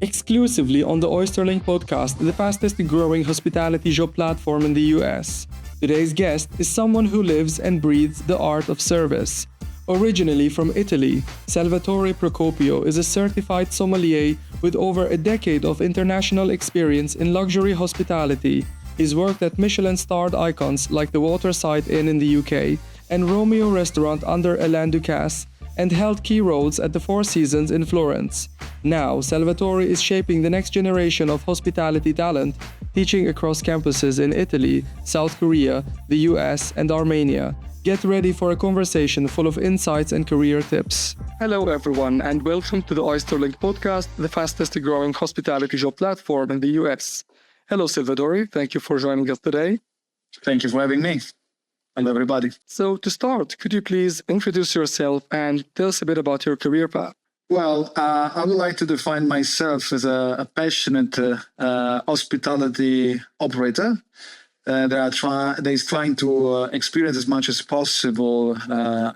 Exclusively on the OysterLink Podcast, the fastest growing hospitality job platform in the US. Today's guest is someone who lives and breathes the art of service. Originally from Italy, Salvatore Procopio is a certified sommelier with over a decade of international experience in luxury hospitality. He's worked at Michelin-Starred icons like the Waterside Inn in the UK and Romeo restaurant under Alain Ducasse, and held key roles at the Four Seasons in Florence. Now, Salvatore is shaping the next generation of hospitality talent, teaching across campuses in Italy, South Korea, the US, and Armenia. Get ready for a conversation full of insights and career tips. Hello, everyone, and welcome to the OysterLink Podcast, the fastest growing hospitality job platform in the US. Hello, Salvatore. Thank you for joining us today. Thank you for having me. Hello, everybody. So, to start, could you please introduce yourself and tell us a bit about your career path? Well, I would like to define myself as a passionate hospitality operator that is trying to experience as much as possible,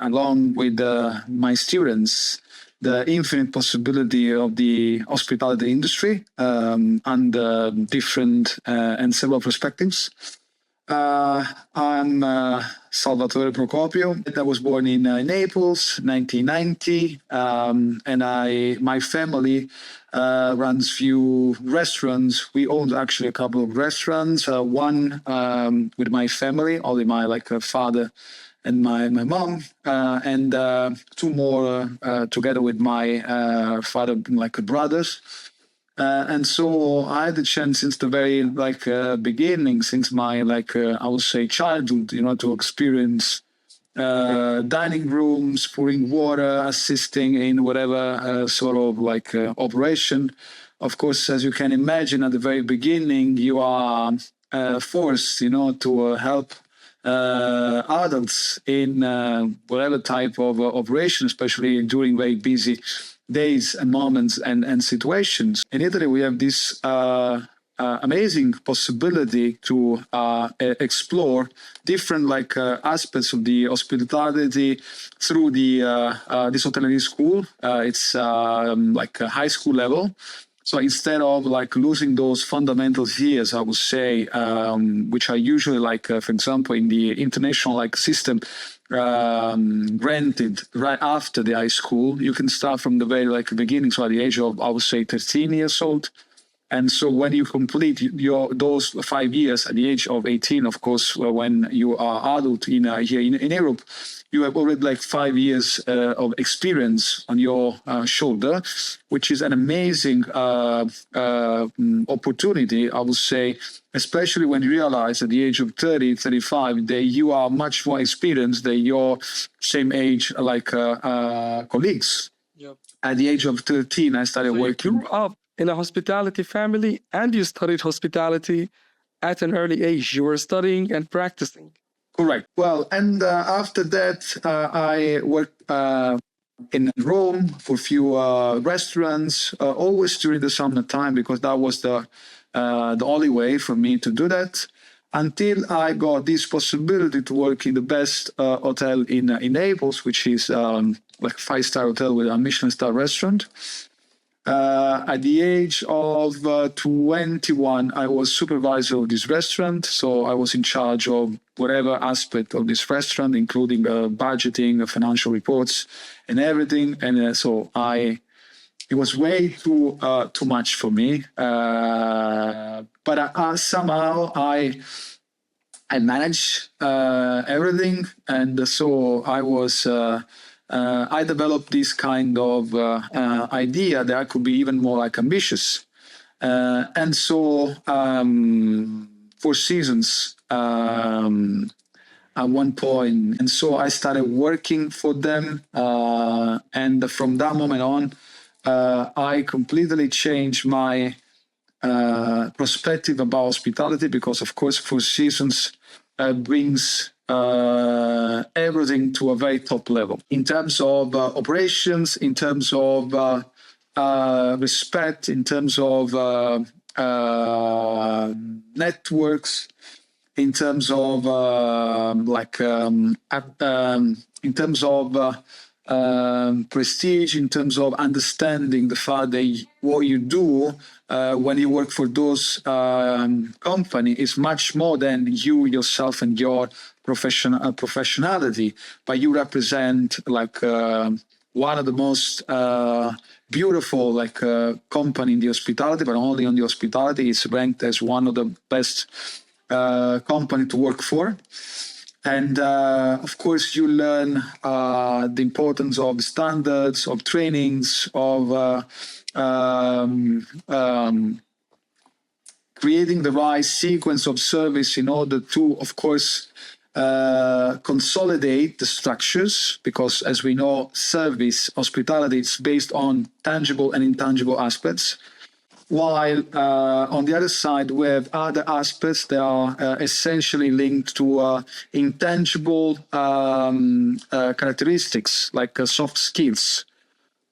along with my students, the infinite possibility of the hospitality industry under different and several perspectives. I'm Salvatore Procopio. I was born in Naples, 1990, and my family runs few restaurants. We owned actually a couple of restaurants. One with my family, only my father and my mom, and two more together with my father, brothers. And so I had the chance since the very beginning, since my I would say childhood, to experience dining rooms, pouring water, assisting in whatever sort of operation. Of course, as you can imagine, at the very beginning, you are forced, to help adults in whatever type of operation, especially during very busy days and moments and situations. In Italy, we have this amazing possibility to explore different aspects of the hospitality through the this hotellerie school. It's a high school level. So instead of losing those fundamental years, I would say, which are usually for example, in the international system, granted right after the high school, you can start from the very beginning. So at the age of, I would say, 13 years old. And so when you complete those 5 years at the age of 18, of course, when you are adult here in Europe, you have already 5 years of experience on your shoulder, which is an amazing opportunity, I would say, especially when you realize at the age of 30, 35, that you are much more experienced than your same age colleagues. Yep. At the age of 13, I started working. You grew up in a hospitality family and you studied hospitality at an early age. You were studying and practicing. Correct. Well, and after that, I worked in Rome for a few restaurants, always during the summertime, because that was the only way for me to do that. Until I got this possibility to work in the best hotel in Naples, which is a 5-star hotel with a Michelin-Starred restaurant. At the age of 21, I was supervisor of this restaurant. So I was in charge of whatever aspect of this restaurant, including budgeting, financial reports, and everything. And so it was way too much for me. But somehow I managed everything. And so I developed this kind of idea that I could be even more ambitious. And so Four Seasons at one point. And so I started working for them. And from that moment on, I completely changed my perspective about hospitality, because, of course, Four Seasons brings everything to a very top level in terms of operations, in terms of respect, in terms of networks, in terms of prestige, in terms of understanding the fact that what you do when you work for those company is much more than you yourself and your professionality, but you represent like one of the most beautiful company in the hospitality, but only on the hospitality. It's ranked as one of the best company to work for. And of course, you learn the importance of standards, of trainings, of creating the right sequence of service in order to, of course, consolidate the structures, because as we know, service, hospitality is based on tangible and intangible aspects. While on the other side, we have other aspects that are essentially linked to intangible characteristics, like soft skills.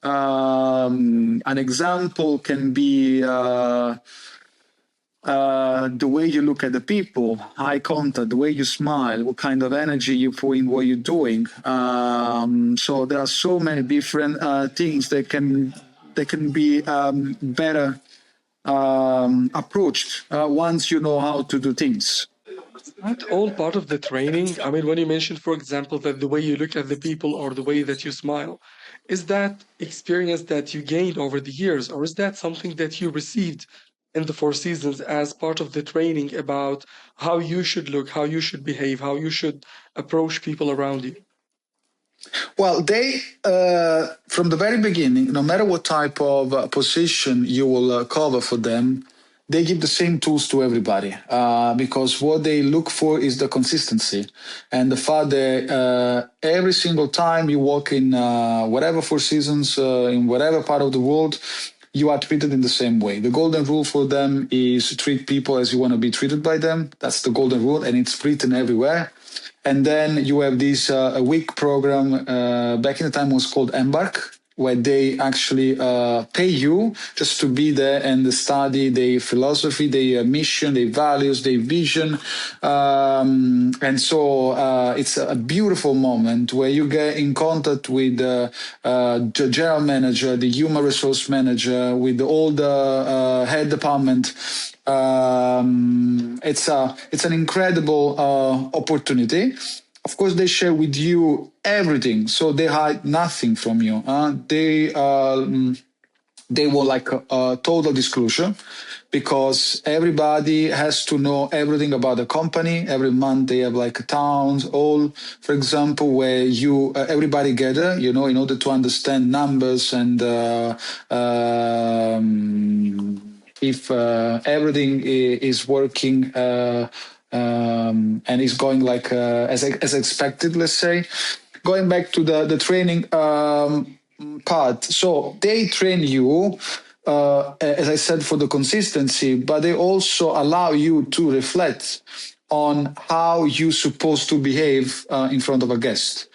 An example can be the way you look at the people, eye contact, the way you smile, what kind of energy you put in what you're doing. So there are so many different things that can be better approached once you know how to do things. Is that all part of the training? I mean, when you mentioned, for example, that the way you look at the people or the way that you smile, is that experience that you gained over the years, or is that something that you received in the Four Seasons as part of the training about how you should look, how you should behave, how you should approach people around you? Well, they, from the very beginning, no matter what type of position you will cover for them, they give the same tools to everybody because what they look for is the consistency and the fact that every single time you walk in whatever Four Seasons, in whatever part of the world, you are treated in the same way. The golden rule for them is treat people as you want to be treated by them. That's the golden rule, and it's written everywhere. And then you have this a week program, back in the time was called Embark, where they actually pay you just to be there and study their philosophy, their mission, their values, their vision. And so it's a beautiful moment where you get in contact with the general manager, the human resource manager, with all the head department. It's an incredible opportunity. Of course, they share with you everything, so they hide nothing from you. They want like a total disclosure, because everybody has to know everything about the company. Every month they have like towns, all, for example, where you everybody gather, in order to understand numbers and if everything is working and is going like as expected, let's say. Going back to the training part, so they train you, as I said, for the consistency, but they also allow you to reflect on how you're supposed to behave in front of a guest,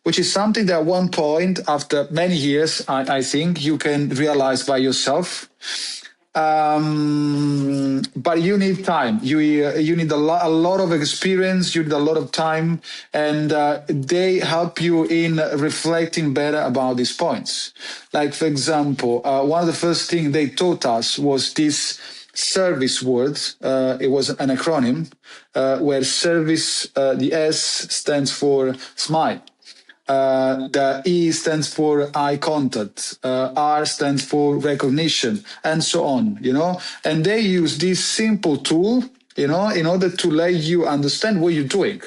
which is something that at one point, after many years, I think you can realize by yourself. But you need time. You need a lot of experience. You need a lot of time, and they help you in reflecting better about these points. Like, for example, one of the first things they taught us was this service word. It was an acronym where service, the S stands for smile. The E stands for eye contact, R stands for recognition, and so on, and they use this simple tool, in order to let you understand what you're doing.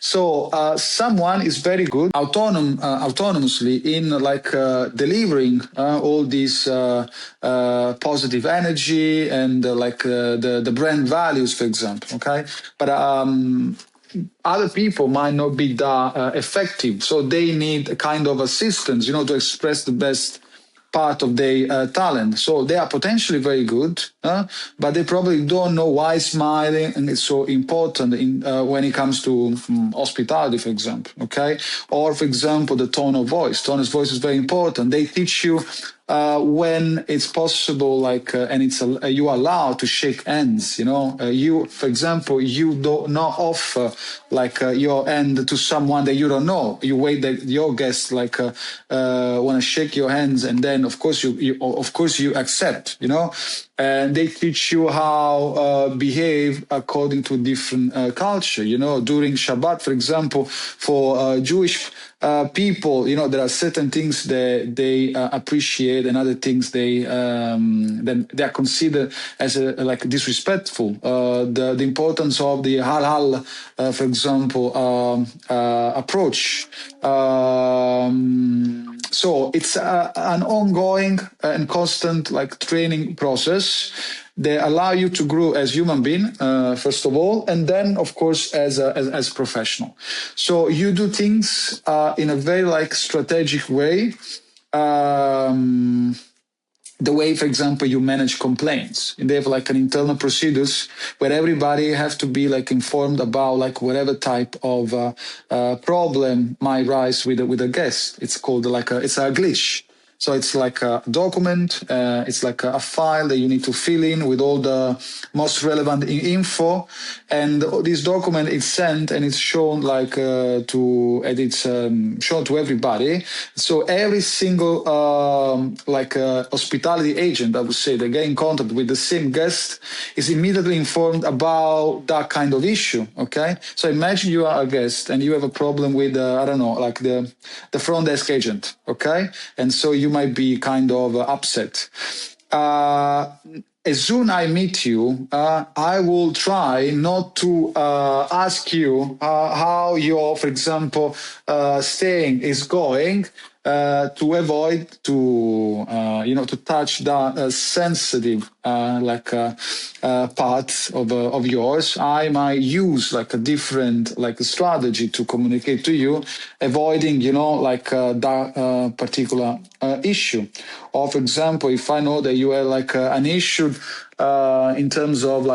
So someone is very good autonomously in delivering all this positive energy and the brand values, for example. Okay, but other people might not be that effective, so they need a kind of assistance, to express the best part of their talent. So they are potentially very good, but they probably don't know why smiling and it's so important when it comes to hospitality, for example. Okay, or for example, the tone of voice. Tone of voice is very important. They teach you when it's possible, and you are allowed to shake hands. You, for example, you do not offer your hand to someone that you don't know. You wait that your guests want to shake your hands, and then of course you accept. And they teach you how behave according to different culture. During Shabbat, for example, for Jewish people, there are certain things that they appreciate, and other things then they are considered as disrespectful. The importance of the halal, for example, approach. So it's an ongoing and constant training process. They allow you to grow as human being, first of all, and then, of course, as professional. So you do things in a very strategic way. The way, for example, you manage complaints. And they have an internal procedures where everybody has to be informed about whatever type of problem might rise with a guest. It's called it's a glitch. So it's like a document, it's like a file that you need to fill in with all the most relevant info. And this document is sent and it's shown shown to everybody. So every single hospitality agent, I would say, that get in contact with the same guest is immediately informed about that kind of issue. Okay. So imagine you are a guest and you have a problem with, the front desk agent. Okay. And so you might be kind of upset. As soon as I meet you, I will try not to ask you how your, for example, staying is going, to avoid to touch the sensitive part of yours. I might use a different strategy to communicate to you, avoiding that particular issue. Or for example, if I know that you have an issue in terms of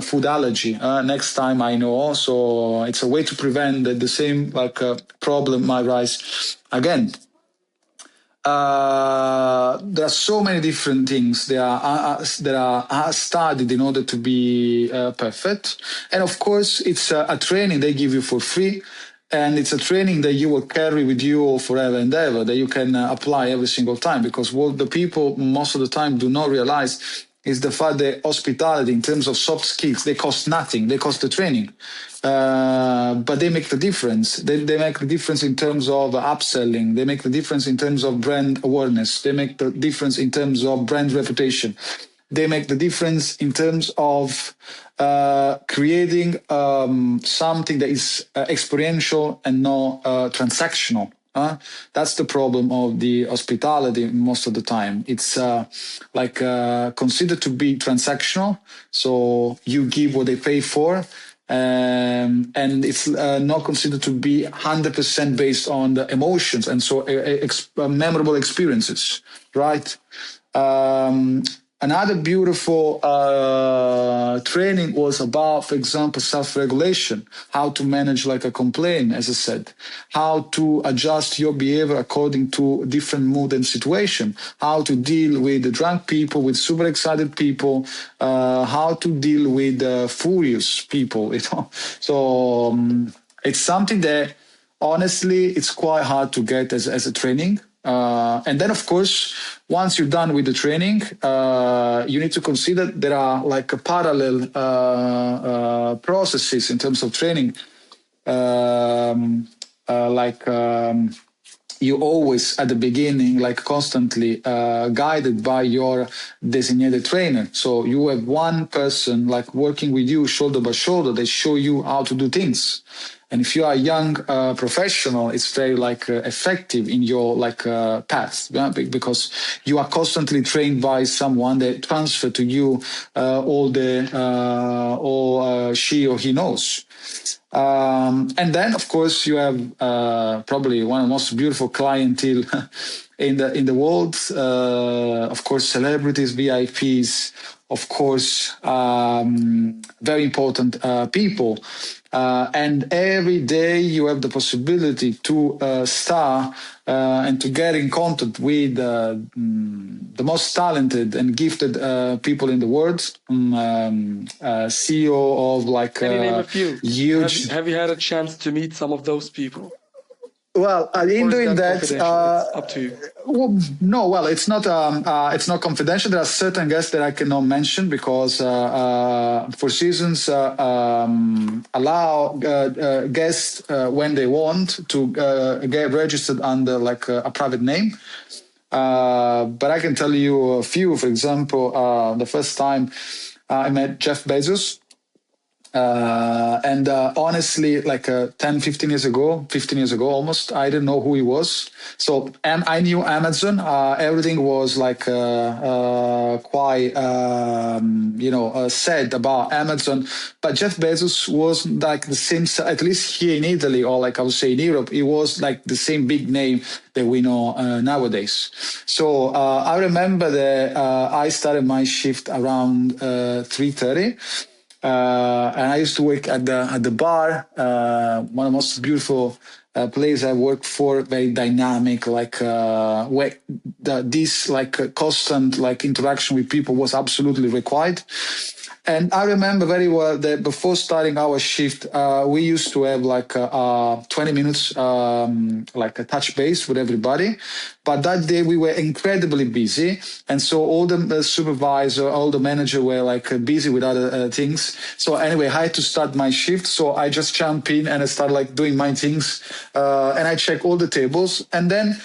food allergy, next time I know. So it's a way to prevent that the same problem might rise again. There are so many different things that are studied in order to be perfect. And of course, it's a training they give you for free. And it's a training that you will carry with you forever and ever, that you can apply every single time. Because what the people most of the time do not realize is the fact that hospitality, in terms of soft skills, they cost nothing. They cost the training. But they make the difference. They make the difference in terms of upselling. They make the difference in terms of brand awareness. They make the difference in terms of brand reputation. They make the difference in terms of creating something that is experiential and not transactional. That's the problem of the hospitality most of the time. It's considered to be transactional. So you give what they pay for. And it's not considered to be 100% based on the emotions and so memorable experiences, right? Another beautiful training was about, for example, self-regulation, how to manage a complaint, as I said, how to adjust your behavior according to different mood and situation, how to deal with drunk people, with super excited people, how to deal with furious people, So it's something that, honestly, it's quite hard to get as a training. And then, of course, once you're done with the training, you need to consider there are parallel processes in terms of training. You always at the beginning, constantly guided by your designated trainer. So you have one person working with you shoulder by shoulder. They show you how to do things. And if you are a young professional, it's very effective in your path, because you are constantly trained by someone that transfer to you all she or he knows. And then, of course, you have probably one of the most beautiful clientele in the world. Of course, celebrities, VIPs, of course, very important people. And every day you have the possibility to start and to get in contact with the most talented and gifted people in the world. CEO of like Can you name a few? huge. Have you had a chance to meet some of those people? Well, in Or is doing that, confidential? It's up to you. well, no, well, it's not confidential. There are certain guests that I cannot mention because for seasons allow guests when they want to get registered under like a private name. But I can tell you a few. For example, the first time I met Jeff Bezos. And honestly, like 10, 15 years ago almost, I didn't know who he was. So I knew Amazon. Everything was like quite, said about Amazon. But Jeff Bezos was like the same, at least here in Italy, or like I would say in Europe, he was like the same big name that we know nowadays. So I remember that I started my shift around 3:30. And I used to work at the bar, one of the most beautiful places I worked for, very dynamic, like where this like constant like interaction with people was absolutely required. And I remember very well that before starting our shift, we used to have like 20 minutes, like a touch base with everybody. But that day we were incredibly busy. And so all the supervisor, all the manager were like busy with other things. So anyway, I had to start my shift. So I just jump in and I start like doing my things. And I check all the tables. And then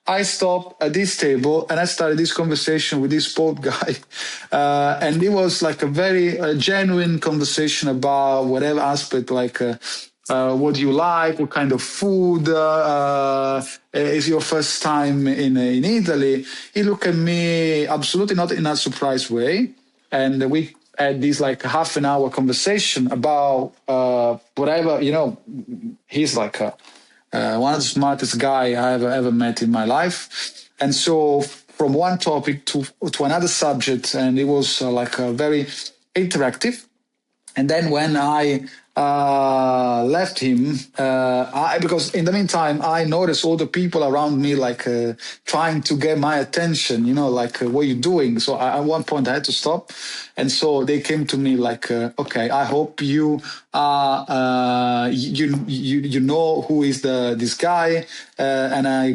I stopped at this table and I started this conversation with this boat guy. And it was like a very genuine conversation about whatever aspect, like what do you like, what kind of food, is your first time in Italy. He looked at me absolutely not in a surprised way. And we had this like half an hour conversation about whatever, he's like one of the smartest guy I ever met in my life. And so from one topic to another subject, and it was like very interactive. And then when I left him, because in the meantime, I noticed all the people around me like trying to get my attention, like what are you doing? So at one point I had to stop. And so they came to me like, okay, I hope you you know who is this guy. And I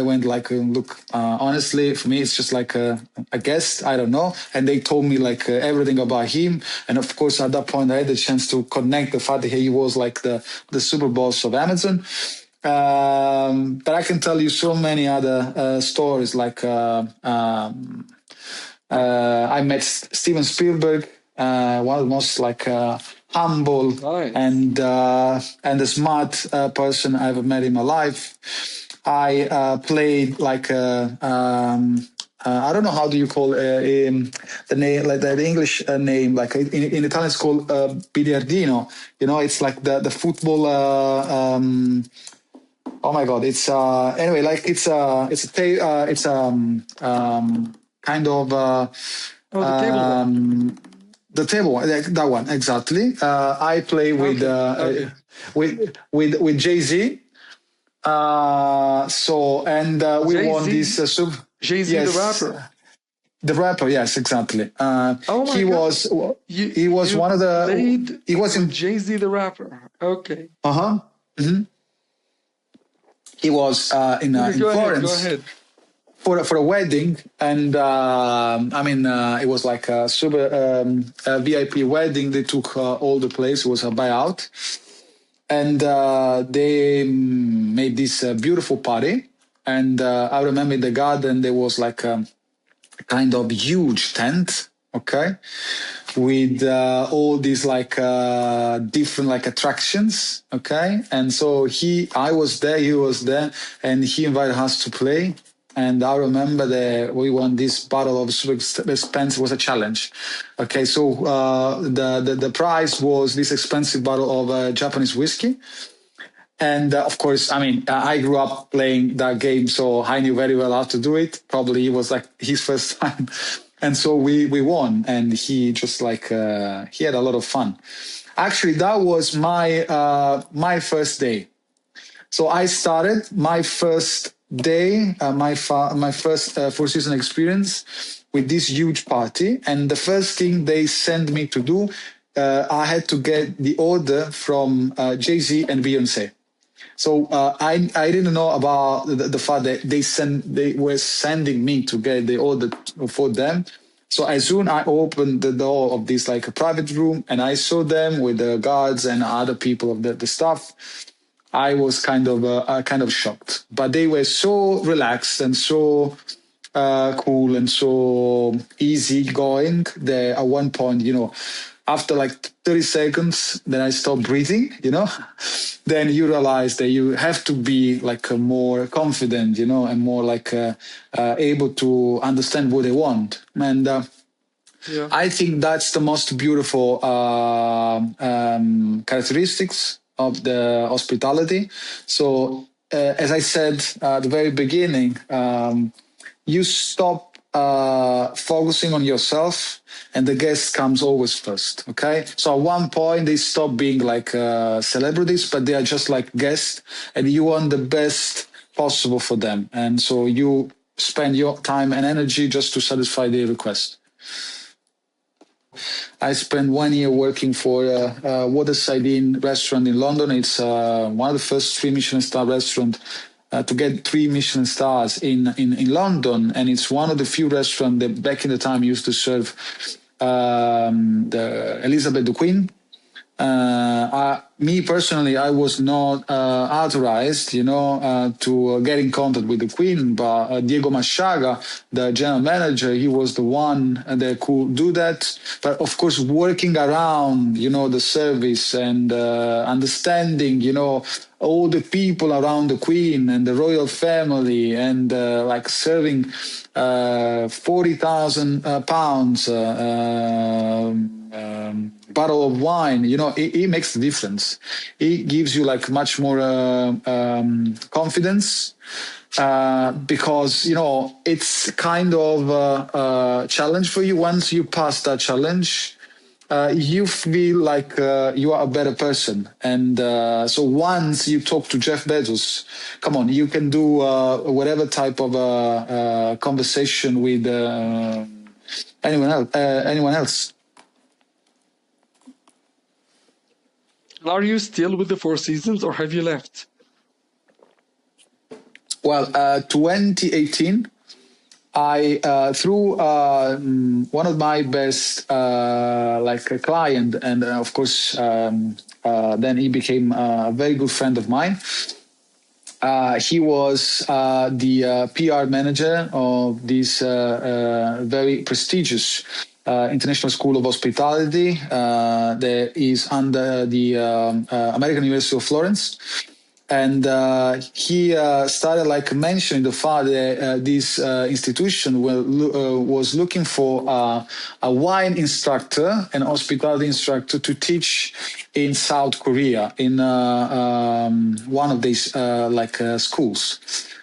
went like, look, honestly, for me, it's just like a guest. I don't know. And they told me like everything about him. And of course, at that point, I had the chance to connect the fact that he was like the super boss of Amazon. But I can tell you so many other stories. Like I met Steven Spielberg, one of the most like humble nice. and a smart person I ever met in my life. I played like I don't know how do you call the name, like the English name, like in Italian it's called biliardino. It's like the football. Oh my God! It's anyway, like it's kind of the table. The table one, that one exactly. I play with with Jay-Z. We won this Jay-Z, yes, the rapper. The rapper, yes, exactly. He was one of the. He was in Jay-Z, the rapper. Okay. Mm-hmm. He was in Florence. Go ahead. For a wedding, and it was like a super VIP wedding. They took all the place. It was a buyout, and they made this beautiful party. And I remember in the garden there was like a kind of huge tent, okay, with all these like different like attractions, okay. And so I was there, he was there, and he invited us to play. And I remember that we won this bottle of super expensive, was a challenge. Okay, so the prize was this expensive bottle of Japanese whiskey. And of course, I mean, I grew up playing that game, so I knew very well how to do it. Probably it was like his first time. And so we won, and he just like, he had a lot of fun. Actually, that was my first day. So I started my first day, my first Four Seasons experience with this huge party. And the first thing they sent me to do, I had to get the order from Jay-Z and Beyonce. So I didn't know about the fact that they were sending me to get the order for them. So as soon I opened the door of this like a private room and I saw them with the guards and other people of the staff, I was kind of shocked. But they were so relaxed and so cool and so easy going that at one point, after like 30 seconds, then I stopped breathing, then you realize that you have to be like more confident, and more like able to understand what they want. And yeah. I think that's the most beautiful characteristics of the hospitality. So, as I said at the very beginning, you stop focusing on yourself, and the guest comes always first. Okay, so at one point they stop being like celebrities, but they are just like guests, and you want the best possible for them, and so you spend your time and energy just to satisfy their request. I spent 1 year working for a Waterside Inn restaurant in London. It's one of the first 3 Michelin-Star restaurants to get 3 Michelin stars in London. And it's one of the few restaurants that back in the time used to serve the Elizabeth the Queen. Me personally, I was not authorized, to get in contact with the Queen, but Diego Masciaga, the general manager, he was the one that could do that. But of course, working around, the service and understanding, all the people around the Queen and the royal family and like serving 40,000 pounds bottle of wine, it makes a difference. It gives you like much more confidence because, it's kind of a challenge for you. Once you pass that challenge, you feel like you are a better person. And so once you talk to Jeff Bezos, come on, you can do whatever type of conversation with anyone else. Are you still with the Four Seasons or have you left? Well, 2018, I through one of my best like a client, and of course then he became a very good friend of mine. He was the PR manager of this very prestigious International School of Hospitality that is under the American University of Florence. And he started like mentioning the fact that this institution was looking for a wine instructor and hospitality instructor to teach in South Korea in one of these schools.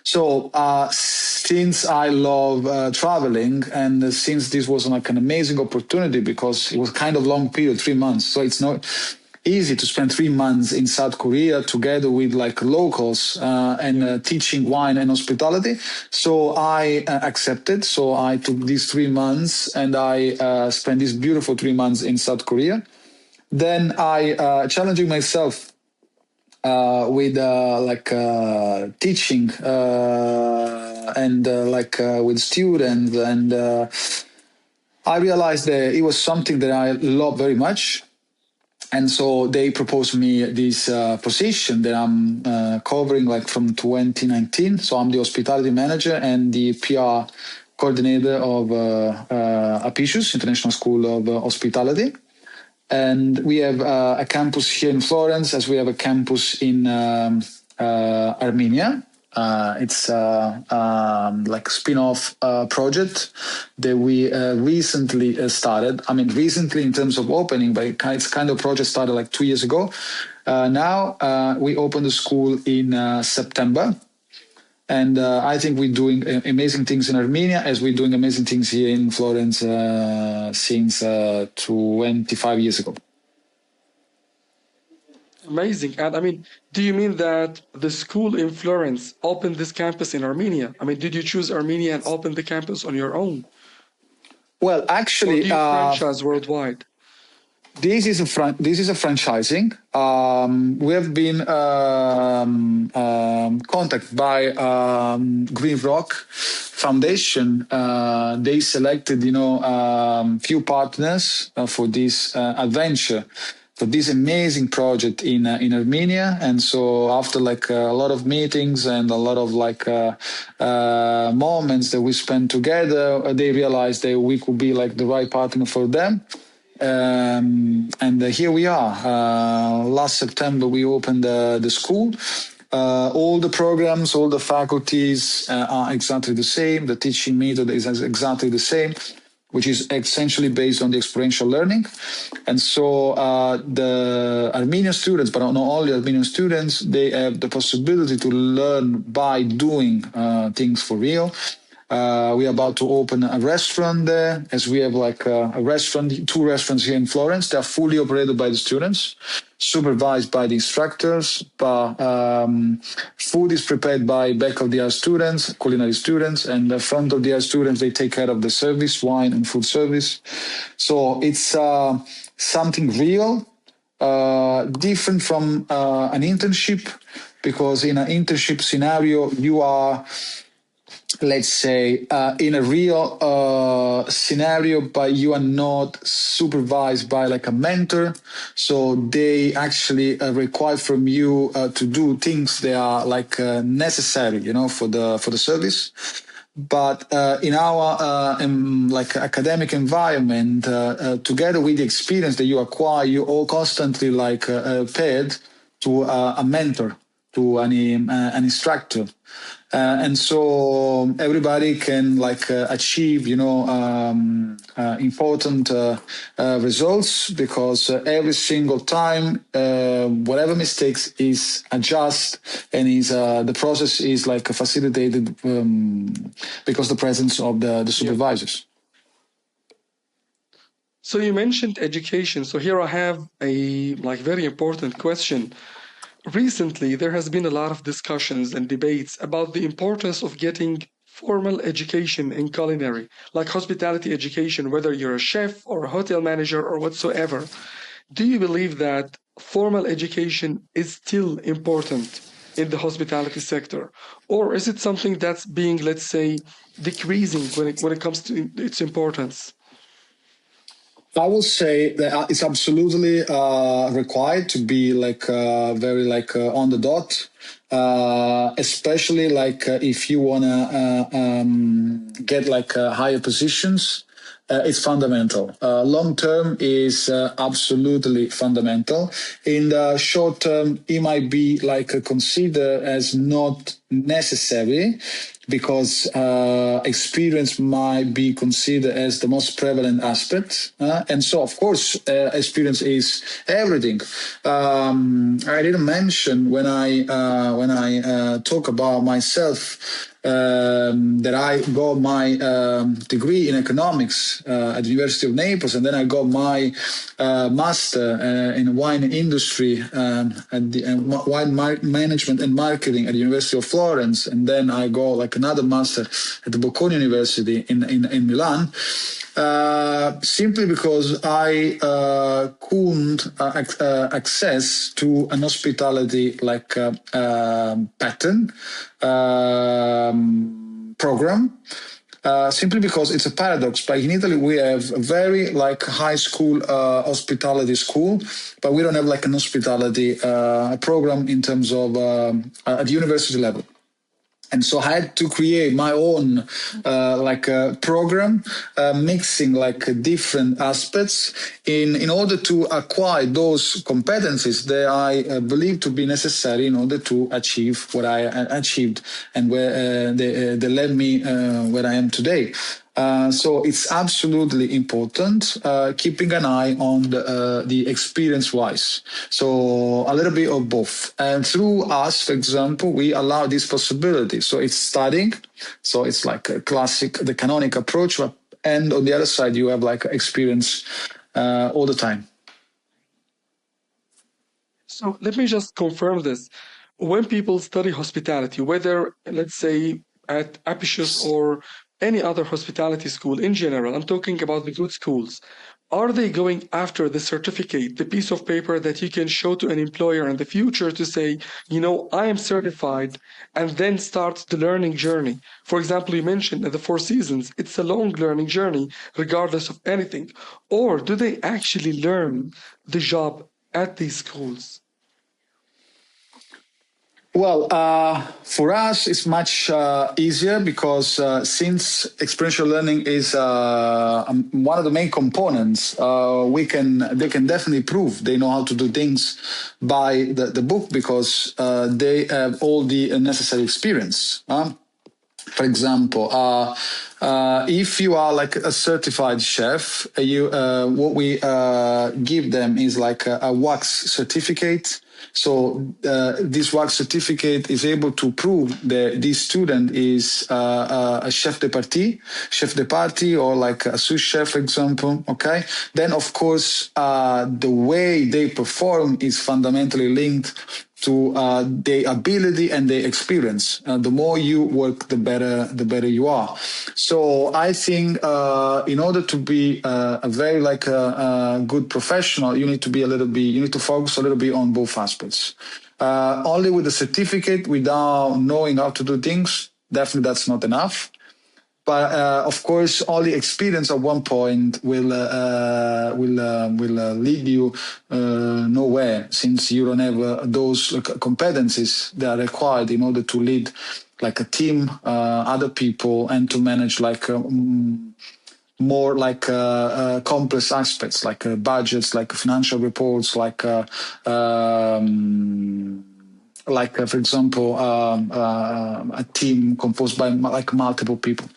So since I love traveling, and since this was like an amazing opportunity because it was kind of long period, 3 months, so it's not easy to spend 3 months in South Korea together with like locals and teaching wine and hospitality. So I accepted. So I took these 3 months and I spent these beautiful 3 months in South Korea. Then I challenging myself with teaching and with students, and I realized that it was something that I love very much. And so they proposed me this position that I'm covering like from 2019. So I'm the hospitality manager and the PR coordinator of Apicius, International School of Hospitality. And we have a campus here in Florence, as we have a campus in Armenia. It's like a spin-off project that we recently started. I mean, recently in terms of opening, but it's kind of project started like 2 years ago. Now we opened the school in September. And I think we're doing amazing things in Armenia as we're doing amazing things here in Florence since 25 years ago. Amazing. And I mean, do you mean that the school in Florence opened this campus in Armenia? I mean, did you choose Armenia and open the campus on your own? Well, Or actually, do you franchise worldwide? this is a franchising. We have been contacted by Green Rock Foundation. They selected, few partners for this adventure, for this amazing project in Armenia. And so after like a lot of meetings and a lot of moments that we spent together, they realized that we could be like the right partner for them. And here we are. Last September, we opened the school. All the programs, all the faculties are exactly the same. The teaching method is exactly the same, which is essentially based on the experiential learning. And so the Armenian students, but not only Armenian students, they have the possibility to learn by doing things for real. We're about to open a restaurant there, as we have like two restaurants here in Florence. They are fully operated by the students, supervised by the instructors. But food is prepared by back of the house students, culinary students, and the front of the house students, they take care of the service, wine and food service. So it's something real, different from an internship, because in an internship scenario, you are, let's say, in a real scenario, but you are not supervised by like a mentor. So they actually require from you to do things that are like necessary, for the service. But in our like academic environment, together with the experience that you acquire, you all constantly like paired to a mentor, to an instructor. And so everybody can like achieve, important results, because every single time, whatever mistakes is adjust, and is the process is like facilitated because the presence of the supervisors. So you mentioned education. So here I have a like very important question. Recently, there has been a lot of discussions and debates about the importance of getting formal education in culinary, like hospitality education, whether you're a chef or a hotel manager or whatsoever. Do you believe that formal education is still important in the hospitality sector? Or is it something that's being, let's say, decreasing when it comes to its importance? I will say that it's absolutely required to be like very like on the dot, especially like if you wanna get like higher positions. It's fundamental. Long term is absolutely fundamental. In the short term, it might be like considered as not necessary, because experience might be considered as the most prevalent aspect. And so, of course, experience is everything. I didn't mention when I talk about myself that I got my degree in economics at the University of Naples, and then I got my master in wine industry at the wine management and marketing at the University of Florence, and then I got like another master at the Bocconi University in Milan. Simply because I couldn't access to an hospitality like pattern program. Simply because it's a paradox. But in Italy, we have a very like high school hospitality school, but we don't have like an hospitality program in terms of at the university level. And so I had to create my own program, mixing like different aspects in order to acquire those competencies that I believe to be necessary in order to achieve what I achieved and where they led me where I am today. So it's absolutely important keeping an eye on the experience-wise. So a little bit of both. And through us, for example, we allow this possibility. So it's studying. So it's like a classic, the canonic approach. And on the other side, you have like experience all the time. So let me just confirm this. When people study hospitality, whether, let's say, at Apicius or any other hospitality school in general, I'm talking about the good schools, are they going after the certificate, the piece of paper that you can show to an employer in the future to say, I am certified, and then start the learning journey? For example, you mentioned the Four Seasons, it's a long learning journey, regardless of anything. Or do they actually learn the job at these schools? Well, for us, it's much easier because since experiential learning is one of the main components, they can definitely prove they know how to do things by the book because they have all the necessary experience. For example, if you are like a certified chef, what we give them is like a wax certificate. So this wax certificate is able to prove that this student is a chef de partie, or like a sous chef, for example. Okay. Then, of course, the way they perform is fundamentally linked to their ability and their experience. The more you work, the better you are. So I think in order to be a very like a good professional, you need to focus a little bit on both aspects. Only with a certificate, without knowing how to do things, definitely that's not enough. But of course, all the experience at one point will lead you nowhere, since you don't have those competencies that are required in order to lead like a team, other people, and to manage like more like complex aspects, like budgets, like financial reports, for example, a team composed by like multiple people.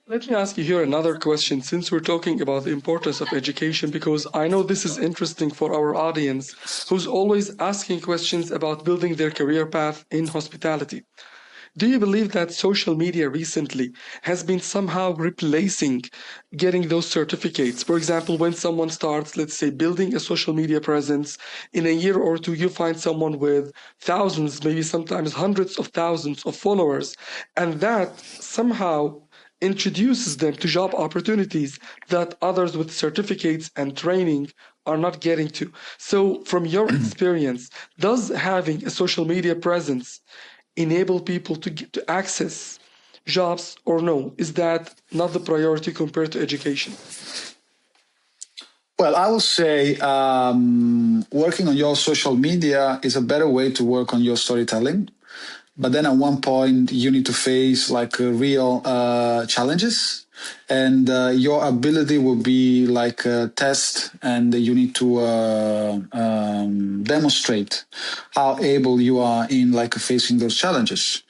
Let me ask you here another question, since we're talking about the importance of education, because I know this is interesting for our audience who's always asking questions about building their career path in hospitality. Do you believe that social media recently has been somehow replacing getting those certificates? For example, when someone starts, let's say, building a social media presence, in a year or two, you find someone with thousands, maybe sometimes hundreds of thousands of followers, and that somehow introduces them to job opportunities that others with certificates and training are not getting to. So, from your experience, does having a social media presence enable people to access jobs, or no? Is that not the priority compared to education? Well, I would say working on your social media is a better way to work on your storytelling. But then at one point, you need to face like real challenges, and your ability will be like a test, and you need to demonstrate how able you are in like facing those challenges.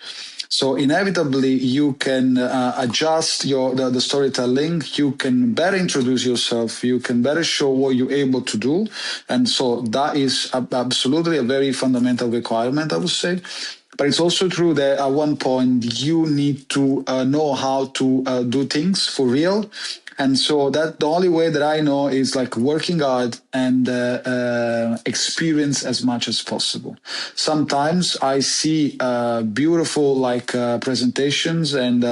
So inevitably, you can adjust the storytelling. You can better introduce yourself. You can better show what you're able to do, and so that is absolutely a very fundamental requirement, I would say. But it's also true that at one point you need to know how to do things for real. And so that the only way that I know is like working hard and experience as much as possible. Sometimes I see beautiful like presentations and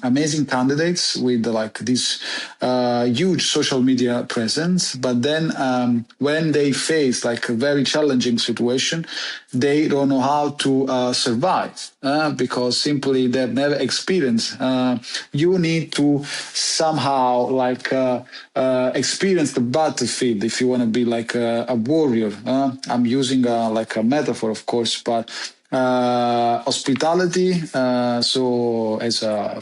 amazing candidates with like this huge social media presence, but then when they face like a very challenging situation, they don't know how to survive because simply they've never experienced. You need to somehow experience the battlefield if you want to be like a warrior. I'm using like a metaphor, of course, but hospitality, so as a